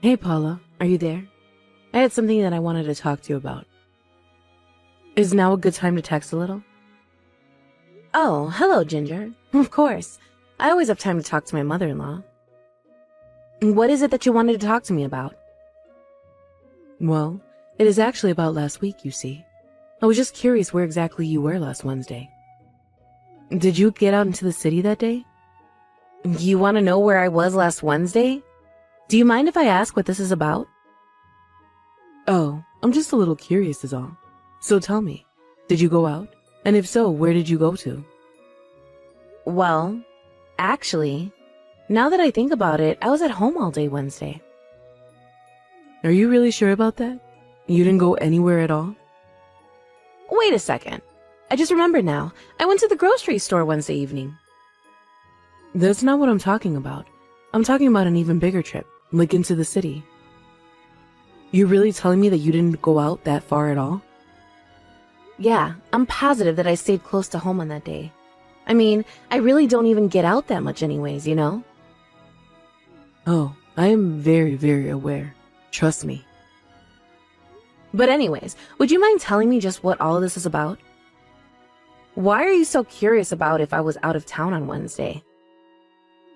Hey Paula, are you there? I had something that I wanted to talk to you about. Is now a good time to text a little? Oh, hello, Ginger. Of course. I always have time to talk to my mother-in-law. What is it that you wanted to talk to me about? Well, it is actually about last week, you see. I was just curious where exactly you were last Wednesday. Did you get out into the city that day? You want to know where I was last Wednesday? Do you mind if I ask what this is about? Oh, I'm just a little curious is all. So tell me, did you go out? And if so, where did you go to? Well, actually, now that I think about it, I was at home all day Wednesday. Are you really sure about that? You didn't go anywhere at all? Wait a second. I just remembered now. I went to the grocery store Wednesday evening. That's not what I'm talking about. I'm talking about an even bigger trip, like into the city. You're really telling me that you didn't go out that far at all? Yeah, I'm positive that I stayed close to home on that day. I mean, I really don't even get out that much anyways, you know? Oh, I am very, very aware. Trust me. But anyways, would you mind telling me just what all of this is about? Why are you so curious about if I was out of town on Wednesday?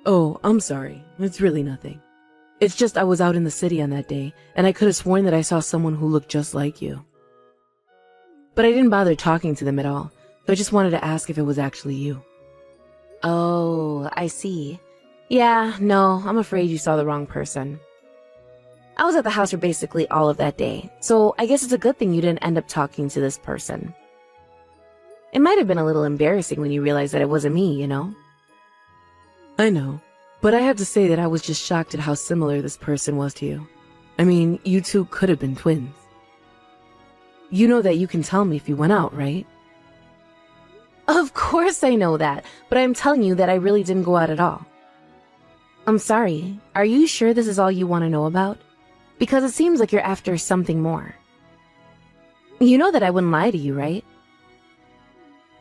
Oh, I'm sorry. It's really nothing. It's just I was out in the city on that day, and I could have sworn that I saw someone who looked just like you. But I didn't bother talking to them at all, so I just wanted to ask if it was actually you. Oh, I see. Yeah, no, I'm afraid you saw the wrong person. I was at the house for basically all of that day, so I guess it's a good thing you didn't end up talking to this person. It might have been a little embarrassing when you realized that it wasn't me, you know? I know, but I have to say that I was just shocked at how similar this person was to you. I mean, you two could have been twins. You know that you can tell me if you went out, right? Of course I know that, but I'm telling you that I really didn't go out at all. I'm sorry, are you sure this is all you want to know about? Because it seems like you're after something more. You know that I wouldn't lie to you, right?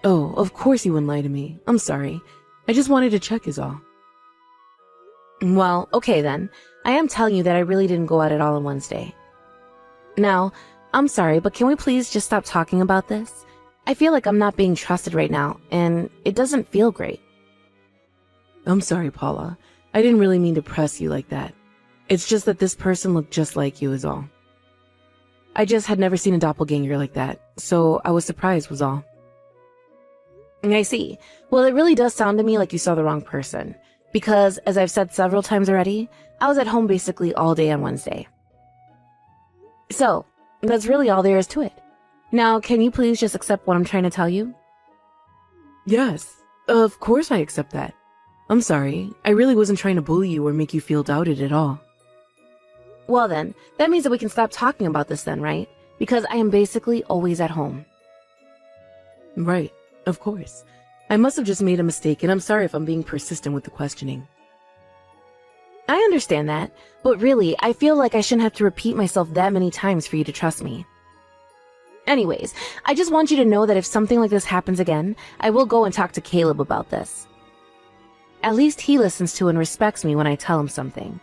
Oh, of course you wouldn't lie to me. I'm sorry. I just wanted to check is all. Well, okay then. I am telling you that I really didn't go out at all on Wednesday. Now, I'm sorry, but can we please just stop talking about this? I feel like I'm not being trusted right now, and it doesn't feel great. I'm sorry, Paula. I didn't really mean to press you like that. It's just that this person looked just like you is all. I just had never seen a doppelganger like that, so I was surprised was all. I see. Well, it really does sound to me like you saw the wrong person. Because, as I've said several times already, I was at home basically all day on Wednesday. So, that's really all there is to it. Now, can you please just accept what I'm trying to tell you? Yes, of course I accept that. I'm sorry, I really wasn't trying to bully you or make you feel doubted at all. Well then, that means that we can stop talking about this then, right? Because I am basically always at home. Right. Of course. I must have just made a mistake, and I'm sorry if I'm being persistent with the questioning. I understand that, but really, I feel like I shouldn't have to repeat myself that many times for you to trust me. Anyways, I just want you to know that if something like this happens again, I will go and talk to Caleb about this. At least he listens to and respects me when I tell him something.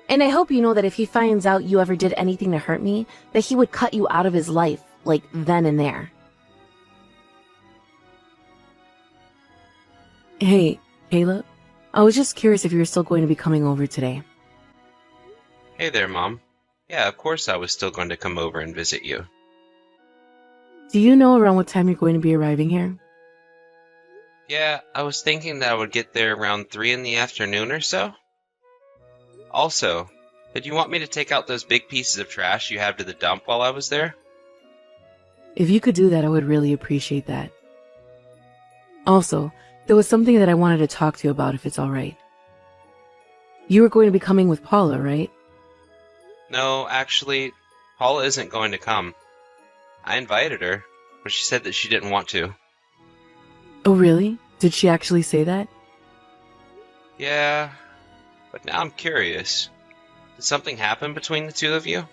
And I hope you know that if he finds out you ever did anything to hurt me, that he would cut you out of his life, like then and there. Hey, Caleb. I was just curious if you were still going to be coming over today. Hey there, Mom. Yeah, of course I was still going to come over and visit you. Do you know around what time you're going to be arriving here? Yeah, I was thinking that I would get there around 3 in the afternoon or so. Also, did you want me to take out those big pieces of trash you have to the dump while I was there? If you could do that, I would really appreciate that. Also, there was something that I wanted to talk to you about if it's alright. You were going to be coming with Paula, right? No, actually, Paula isn't going to come. I invited her, but she said that she didn't want to. Oh really? Did she actually say that? Yeah, but now I'm curious. Did something happen between the two of you?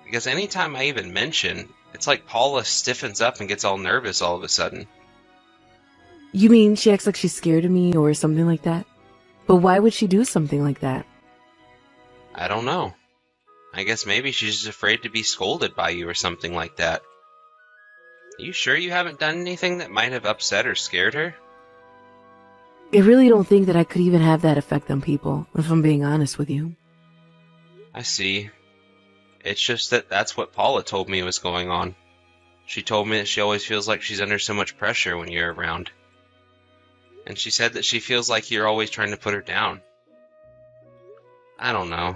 Because anytime I even mention, it's like Paula stiffens up and gets all nervous all of a sudden. You mean she acts like she's scared of me or something like that? But why would she do something like that? I don't know. I guess maybe she's just afraid to be scolded by you or something like that. Are you sure you haven't done anything that might have upset or scared her? I really don't think that I could even have that effect on people, if I'm being honest with you. I see. It's just that that's what Paula told me was going on. She told me that she always feels like she's under so much pressure when you're around. And she said that she feels like you're always trying to put her down. I don't know.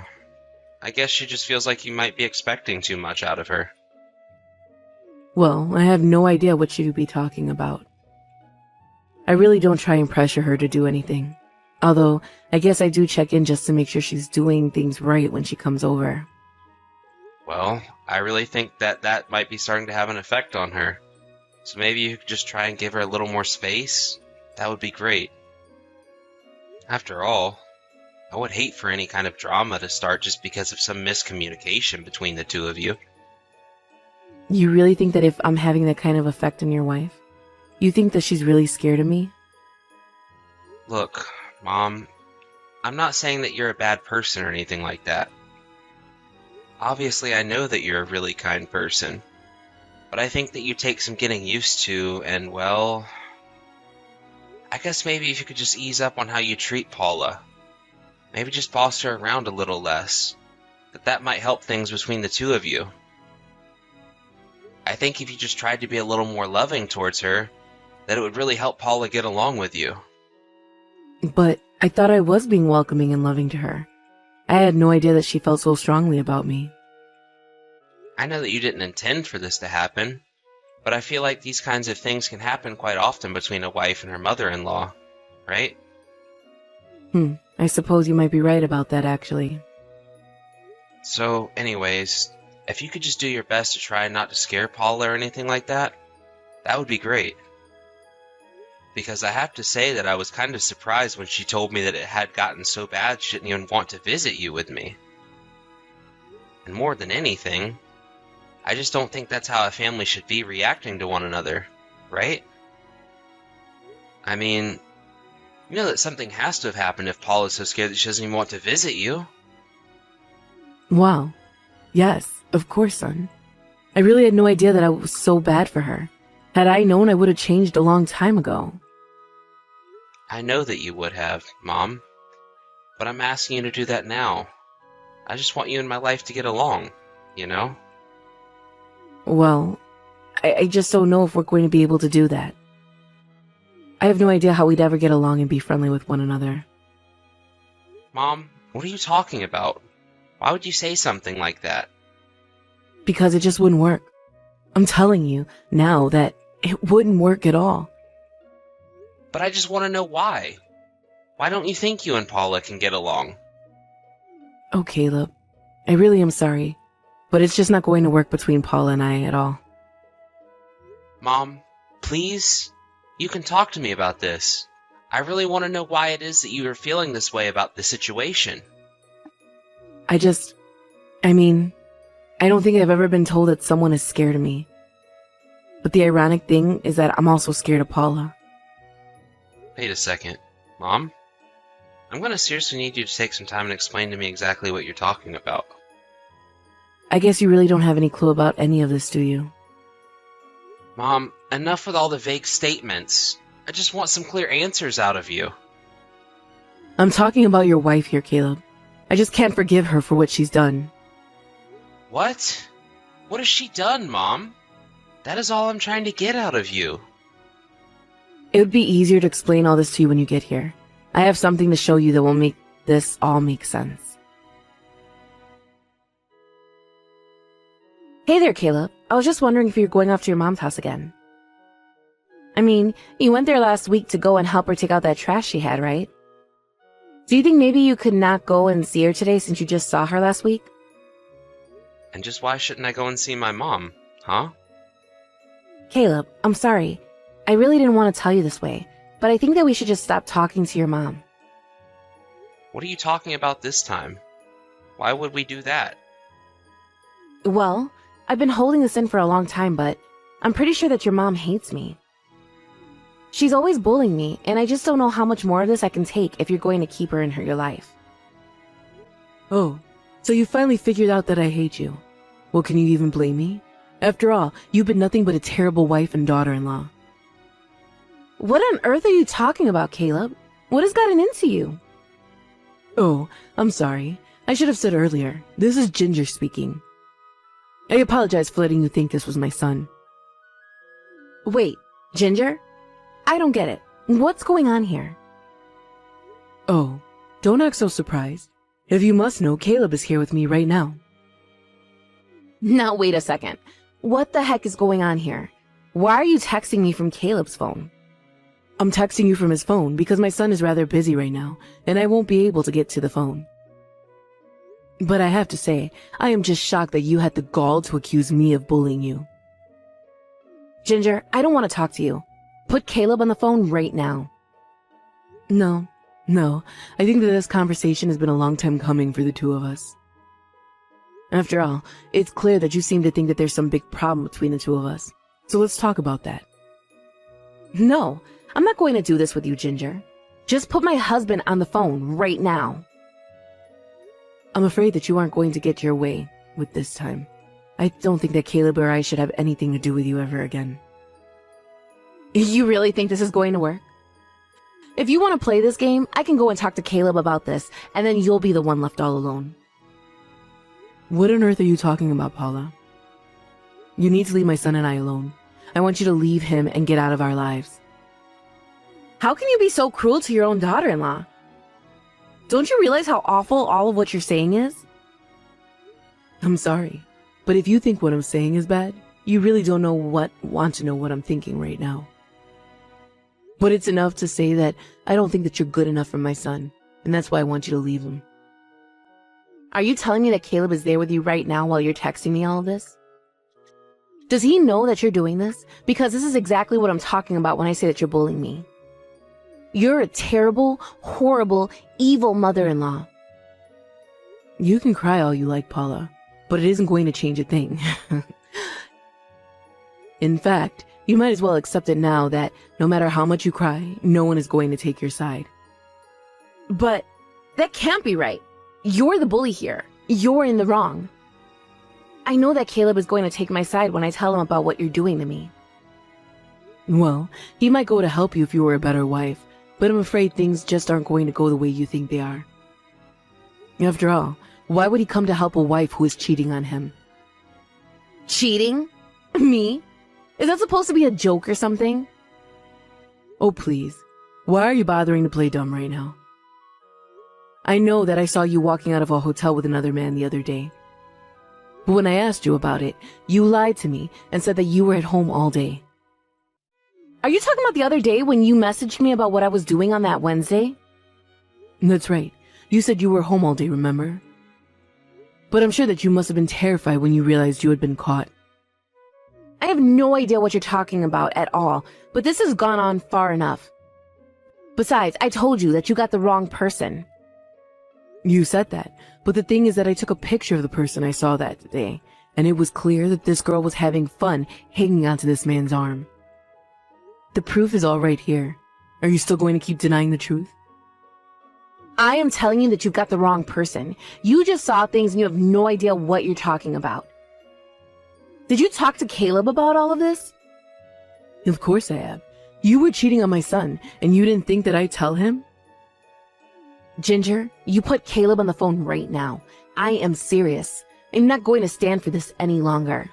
I guess she just feels like you might be expecting too much out of her. Well, I have no idea what you'd be talking about. I really don't try and pressure her to do anything. Although, I guess I do check in just to make sure she's doing things right when she comes over. Well, I really think that might be starting to have an effect on her. So maybe you could just try and give her a little more space? That would be great. After all, I would hate for any kind of drama to start just because of some miscommunication between the two of you. You really think that if I'm having that kind of effect on your wife, you think that she's really scared of me? Look, Mom, I'm not saying that you're a bad person or anything like that. Obviously, I know that you're a really kind person, but I think that you take some getting used to, and well, I guess maybe if you could just ease up on how you treat Paula. Maybe just boss her around a little less. That might help things between the two of you. I think if you just tried to be a little more loving towards her, that it would really help Paula get along with you. But I thought I was being welcoming and loving to her. I had no idea that she felt so strongly about me. I know that you didn't intend for this to happen, but I feel like these kinds of things can happen quite often between a wife and her mother-in-law, right? I suppose you might be right about that, actually. So, anyways, if you could just do your best to try not to scare Paula or anything like that, that would be great. Because I have to say that I was kind of surprised when she told me that it had gotten so bad she didn't even want to visit you with me. And more than anything, I just don't think that's how a family should be reacting to one another, right? I mean, you know that something has to have happened if Paula's so scared that she doesn't even want to visit you. Wow. Yes, of course, son. I really had no idea that I was so bad for her. Had I known, I would have changed a long time ago. I know that you would have, Mom. But I'm asking you to do that now. I just want you in my life to get along, you know? Well, I just don't know if we're going to be able to do that. I have no idea how we'd ever get along and be friendly with one another. Mom, what are you talking about? Why would you say something like that? Because it just wouldn't work. I'm telling you now that it wouldn't work at all. But I just want to know why. Why don't you think you and Paula can get along? Oh, Caleb, I really am sorry, but it's just not going to work between Paula and I at all. Mom, please? You can talk to me about this. I really want to know why it is that you are feeling this way about the situation. I don't think I've ever been told that someone is scared of me. But the ironic thing is that I'm also scared of Paula. Wait a second. Mom? I'm going to seriously need you to take some time and explain to me exactly what you're talking about. I guess you really don't have any clue about any of this, do you? Mom, enough with all the vague statements. I just want some clear answers out of you. I'm talking about your wife here, Caleb. I just can't forgive her for what she's done. What? What has she done, Mom? That is all I'm trying to get out of you. It would be easier to explain all this to you when you get here. I have something to show you that will make this all make sense. Hey there, Caleb. I was just wondering if you're going off to your mom's house again. I mean, you went there last week to go and help her take out that trash she had, right? Do you think maybe you could not go and see her today since you just saw her last week? And just why shouldn't I go and see my mom, huh? Caleb, I'm sorry. I really didn't want to tell you this way, but I think that we should just stop talking to your mom. What are you talking about this time? Why would we do that? Well, I've been holding this in for a long time, but I'm pretty sure that your mom hates me. She's always bullying me, and I just don't know how much more of this I can take if you're going to keep her in your life. Oh, So you finally figured out that I hate you. Well, can you even blame me? After all, you've been nothing but a terrible wife and daughter-in-law. What on earth are you talking about, Caleb? What has gotten into you? Oh, I'm sorry. I should have said earlier. This is Ginger speaking. I apologize for letting you think this was my son. Wait, Ginger? I don't get it. What's going on here? Oh, don't act so surprised. If you must know, Caleb is here with me right now. Now wait a second. What the heck is going on here? Why are you texting me from Caleb's phone? I'm texting you from his phone because my son is rather busy right now, and I won't be able to get to the phone. But I have to say, I am just shocked that you had the gall to accuse me of bullying you. Ginger, I don't want to talk to you. Put Caleb on the phone right now. No. I think that this conversation has been a long time coming for the two of us. After all, it's clear that you seem to think that there's some big problem between the two of us. So let's talk about that. No, I'm not going to do this with you, Ginger. Just put my husband on the phone right now. I'm afraid that you aren't going to get your way with this time. I don't think that Caleb or I should have anything to do with you ever again. You really think this is going to work? If you want to play this game, I can go and talk to Caleb about this, and then you'll be the one left all alone. What on earth are you talking about, Paula? You need to leave my son and I alone. I want you to leave him and get out of our lives. How can you be so cruel to your own daughter-in-law? Don't you realize how awful all of what you're saying is? I'm sorry, but if you think what I'm saying is bad, you really don't want to know what I'm thinking right now. But it's enough to say that I don't think that you're good enough for my son, and that's why I want you to leave him. Are you telling me that Caleb is there with you right now while you're texting me all of this? Does he know that you're doing this? Because this is exactly what I'm talking about when I say that you're bullying me. You're a terrible, horrible, evil mother-in-law. You can cry all you like, Paula, but it isn't going to change a thing. In fact, you might as well accept it now that no matter how much you cry, no one is going to take your side. But that can't be right. You're the bully here. You're in the wrong. I know that Caleb is going to take my side when I tell him about what you're doing to me. Well, he might go to help you if you were a better wife, but I'm afraid things just aren't going to go the way you think they are. After all, why would he come to help a wife who is cheating on him? Cheating? Me? Is that supposed to be a joke or something? Oh, please. Why are you bothering to play dumb right now? I know that I saw you walking out of a hotel with another man the other day. But when I asked you about it, you lied to me and said that you were at home all day. Are you talking about the other day when you messaged me about what I was doing on that Wednesday? That's right. You said you were home all day, remember? But I'm sure that you must have been terrified when you realized you had been caught. I have no idea what you're talking about at all, but this has gone on far enough. Besides, I told you that you got the wrong person. You said that, but the thing is that I took a picture of the person I saw that day, and it was clear that this girl was having fun hanging onto this man's arm. The proof is all right here. Are you still going to keep denying the truth? I am telling you that you've got the wrong person. You just saw things and you have no idea what you're talking about. Did you talk to Caleb about all of this? Of course I have. You were cheating on my son, and you didn't think that I'd tell him? Ginger, you put Caleb on the phone right now. I am serious. I'm not going to stand for this any longer.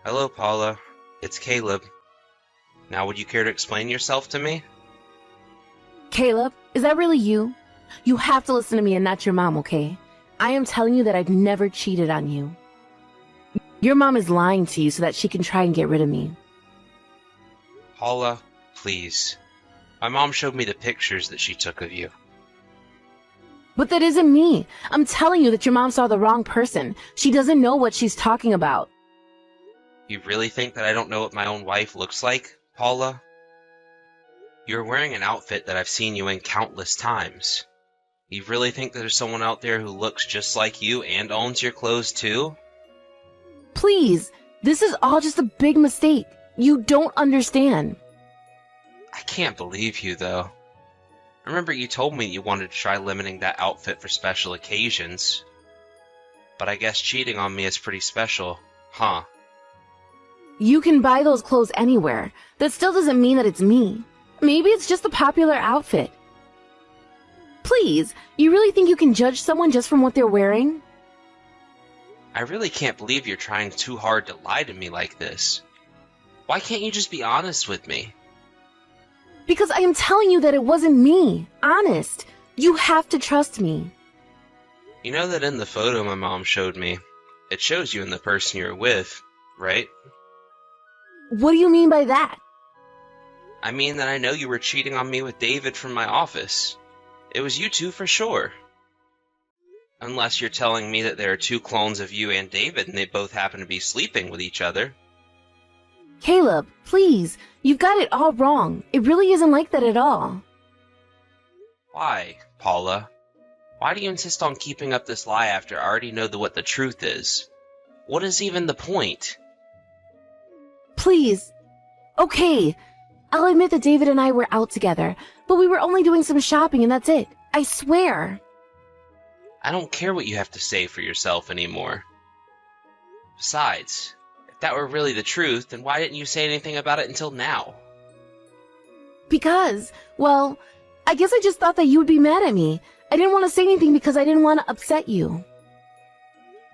Hello, Paula. It's Caleb. Now, would you care to explain yourself to me? Caleb, is that really you? You have to listen to me and not your mom, okay? I am telling you that I've never cheated on you. Your mom is lying to you so that she can try and get rid of me. Paula, please. My mom showed me the pictures that she took of you. But that isn't me. I'm telling you that your mom saw the wrong person. She doesn't know what she's talking about. You really think that I don't know what my own wife looks like, Paula? You're wearing an outfit that I've seen you in countless times. You really think that there's someone out there who looks just like you and owns your clothes too? Please, this is all just a big mistake. You don't understand. I can't believe you, though. Remember you told me you wanted to try limiting that outfit for special occasions. But I guess cheating on me is pretty special, huh? You can buy those clothes anywhere. That still doesn't mean that it's me. Maybe it's just a popular outfit. Please, you really think you can judge someone just from what they're wearing? I really can't believe you're trying too hard to lie to me like this. Why can't you just be honest with me? Because I am telling you that it wasn't me. Honest. You have to trust me. You know that in the photo my mom showed me, it shows you and the person you're with, right? What do you mean by that? I mean that I know you were cheating on me with David from my office. It was you two for sure. Unless you're telling me that there are two clones of you and David and they both happen to be sleeping with each other. Caleb, please. You've got it all wrong. It really isn't like that at all. Why, Paula? Why do you insist on keeping up this lie after I already know what the truth is? What is even the point? Please. Okay. I'll admit that David and I were out together, but we were only doing some shopping and that's it. I swear. I don't care what you have to say for yourself anymore. Besides, if that were really the truth, then why didn't you say anything about it until now? Because, well, I guess I just thought that you would be mad at me. I didn't want to say anything because I didn't want to upset you.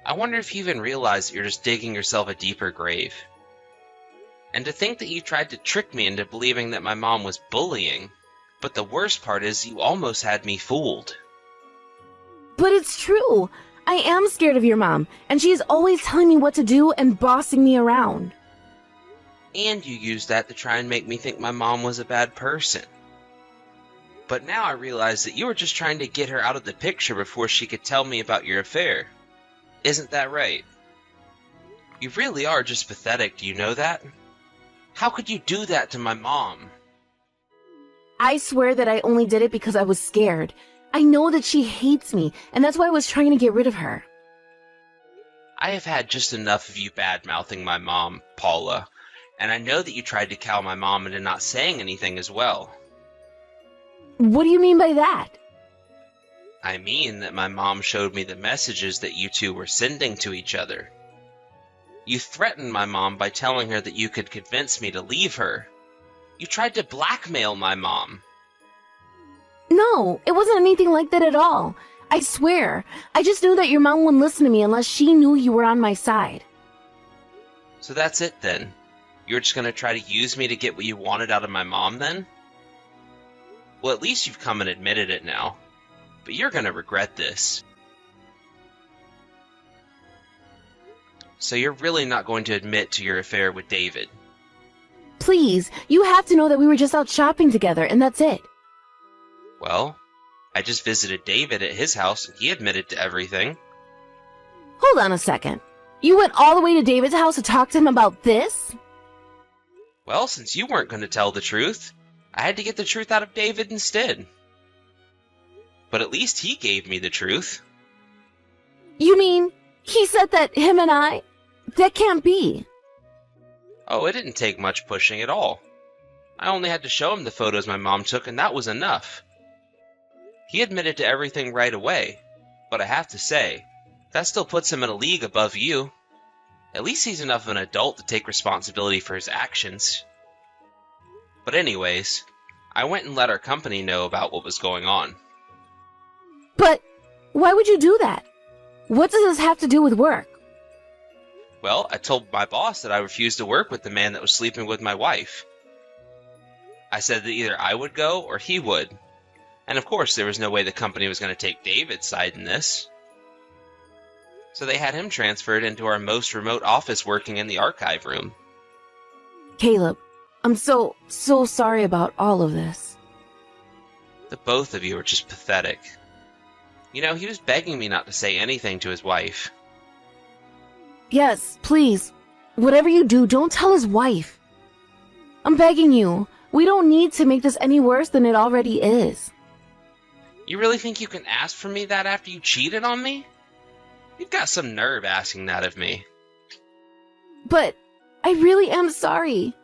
I wonder if you even realize that you're just digging yourself a deeper grave. And to think that you tried to trick me into believing that my mom was bullying. But the worst part is you almost had me fooled. But it's true. I am scared of your mom, and she is always telling me what to do and bossing me around. And you used that to try and make me think my mom was a bad person. But now I realize that you were just trying to get her out of the picture before she could tell me about your affair. Isn't that right? You really are just pathetic, do you know that? How could you do that to my mom? I swear that I only did it because I was scared. I know that she hates me, and that's why I was trying to get rid of her. I have had just enough of you bad-mouthing my mom, Paula, and I know that you tried to cow my mom into not saying anything as well. What do you mean by that? I mean that my mom showed me the messages that you two were sending to each other. You threatened my mom by telling her that you could convince me to leave her. You tried to blackmail my mom. No, it wasn't anything like that at all. I swear. I just knew that your mom wouldn't listen to me unless she knew you were on my side. So that's it then? You're just gonna try to use me to get what you wanted out of my mom then? Well, at least you've come and admitted it now. But you're gonna regret this. So you're really not going to admit to your affair with David? Please, you have to know that we were just out shopping together, and that's it. Well, I just visited David at his house and he admitted to everything. Hold on a second. You went all the way to David's house to talk to him about this? Well, since you weren't going to tell the truth, I had to get the truth out of David instead. But at least he gave me the truth. You mean, he said that him and I? That can't be. Oh, it didn't take much pushing at all. I only had to show him the photos my mom took and that was enough. He admitted to everything right away, but I have to say, that still puts him in a league above you. At least he's enough of an adult to take responsibility for his actions. But anyways, I went and let our company know about what was going on. But why would you do that? What does this have to do with work? Well, I told my boss that I refused to work with the man that was sleeping with my wife. I said that either I would go or he would. And of course, there was no way the company was going to take David's side in this. So they had him transferred into our most remote office working in the archive room. Caleb, I'm so sorry about all of this. The both of you are just pathetic. You know, he was begging me not to say anything to his wife. Yes, please. Whatever you do, don't tell his wife. I'm begging you. We don't need to make this any worse than it already is. You really think you can ask for me that after you cheated on me? You've got some nerve asking that of me. But I really am sorry.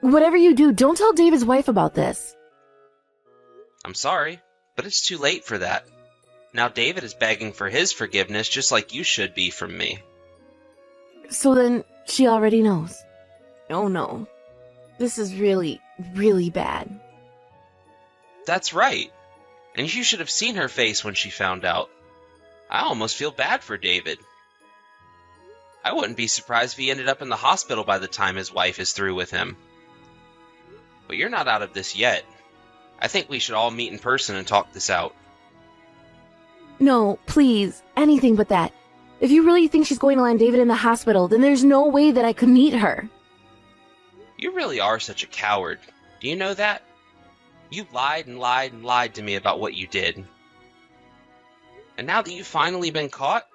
Whatever you do, don't tell David's wife about this. I'm sorry, but it's too late for that. Now David is begging for his forgiveness just like you should be from me. So then she already knows. Oh no. This is really, really bad. That's right. And you should have seen her face when she found out. I almost feel bad for David. I wouldn't be surprised if he ended up in the hospital by the time his wife is through with him. But you're not out of this yet. I think we should all meet in person and talk this out. No, please, anything but that. If you really think she's going to land David in the hospital, then there's no way that I could meet her. You really are such a coward. Do you know that? You lied and lied and lied to me about what you did. And now that you've finally been caught,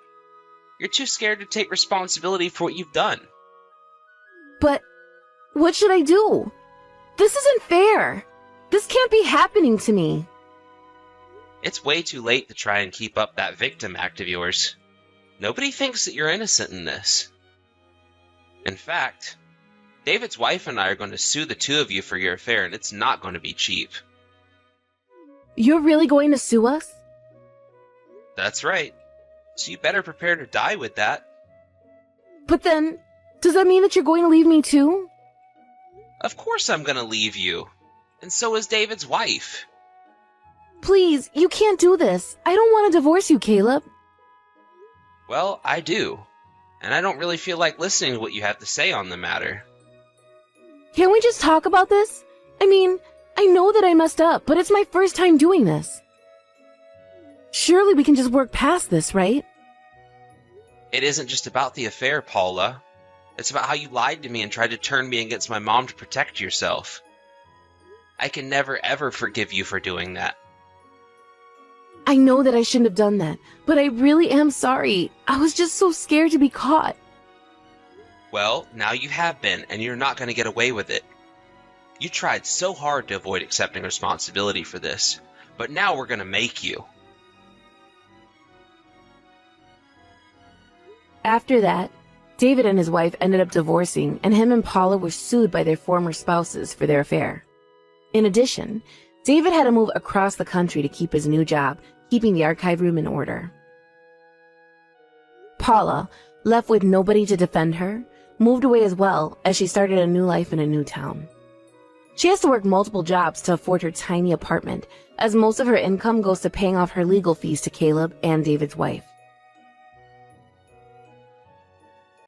you're too scared to take responsibility for what you've done. But what should I do? This isn't fair. This can't be happening to me. It's way too late to try and keep up that victim act of yours. Nobody thinks that you're innocent in this. In fact, David's wife and I are going to sue the two of you for your affair, and it's not going to be cheap. You're really going to sue us? That's right. So you better prepare to die with that. But then, does that mean that you're going to leave me too? Of course I'm going to leave you. And so is David's wife. Please, you can't do this. I don't want to divorce you, Caleb. Well, I do. And I don't really feel like listening to what you have to say on the matter. Can't we just talk about this? I mean, I know that I messed up, but it's my first time doing this. Surely we can just work past this, right? It isn't just about the affair, Paula. It's about how you lied to me and tried to turn me against my mom to protect yourself. I can never ever forgive you for doing that. I know that I shouldn't have done that, but I really am sorry. I was just so scared to be caught. Well, now you have been, and you're not going to get away with it. You tried so hard to avoid accepting responsibility for this, but now we're going to make you. After that, David and his wife ended up divorcing, and him and Paula were sued by their former spouses for their affair. In addition, David had to move across the country to keep his new job, keeping the archive room in order. Paula, left with nobody to defend her, moved away as well as she started a new life in a new town. She has to work multiple jobs to afford her tiny apartment, as most of her income goes to paying off her legal fees to Caleb and David's wife.